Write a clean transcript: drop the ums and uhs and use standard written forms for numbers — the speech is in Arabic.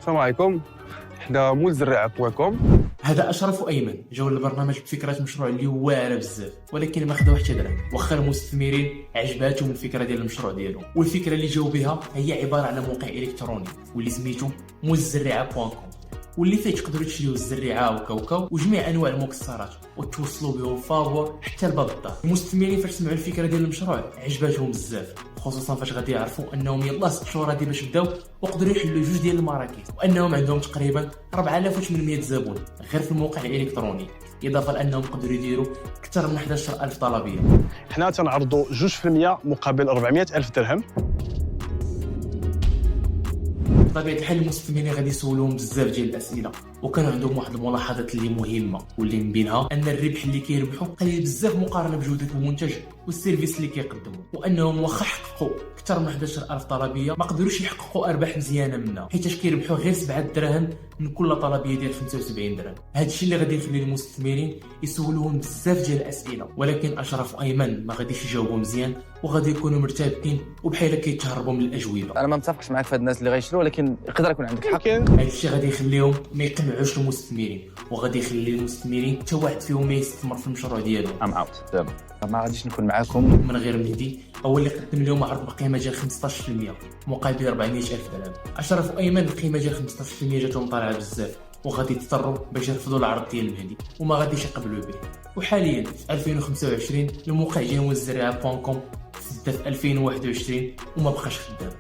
السلام عليكم. حنا مول زراعه بوانكوم. هذا اشرف وايمن جاوا للبرنامج بفكره مشروع اللي واعره بزاف، ولكن ما خداو حتى درهم، واخا المستثمرين عجباتهم الفكره ديال المشروع ديالهم. والفكره اللي جاوا بها هي عباره على موقع الكتروني واللي سميتو مول زراعه بوانكوم، واللي فيه تقدروا تشريو الزريعه وكاوكاو وجميع انواع المكسرات وتوصلوا بهم فابور حتى لباب الدار. المستثمرين فاش سمعوا الفكره ديال المشروع عجباتهم بزاف، خصوصا فاش غادي يعرفوا انهم يلاه 6 شهور هادي باش بداو وقدروا يحلوا جوج ديال المراكز، وانهم عندهم تقريبا 4800 زبون غير في الموقع الالكتروني، اضافه لانهم قدروا يديروا اكثر من 11000 طلبيه. حنا تنعرضوا 2% مقابل 400,000 درهم. بطبيعه الحال المستثمرين غادي يسولوهم بزاف ديال الاسئله، وكانوا عندهم واحد الملاحظات اللي مهمه، واللي من بينها ان الربح اللي كيربحوا قليل بزاف مقارنه بجوده المنتج والسيرفيس اللي كيقدموا، وانهم واخا حققوا اكثر من 11000 طلبيه ما قدروش يحققوا ارباح مزيانه منها، حيت كيربحوا غير 7 دراهم من كل طلبيه ديال 75 درهم. هذا الشيء اللي غادي يخلي المستثمرين يسولوهم بزاف ديال الاسئله، ولكن اشرف وايمن ما غاديش يجاوبوا مزيان وغادي يكونوا مرتبكين وبحال كيتهربوا من الاجوبه. انا ما متفقش معك في هاد الناس اللي غيشروا، ولكن يقدر يكون عندك حق. يمكن هذا الشيء غادي يخليهم ما يقنعوش المستثمرين، وغادي يخلي المستثمرين حتى واحد فيهم ما يستثمر في المشروع ديالهم. ام اوت دابا ما غاديش نكون معاكم. من غير مهدي هو اللي قدم لهم عرض بقيمه ديال 15% مقابل 400,000 درهم. اشرف وايمن القيمه ديال 15% جاتهم طالعه بزاف، وغادي يضطروا باش يرفضوا العرض ديال مهدي وما غاديش يقبلوا به. وحاليا في 2025 الموقع ديال الزراعه.com سد في 2021 وما بقاش خدام.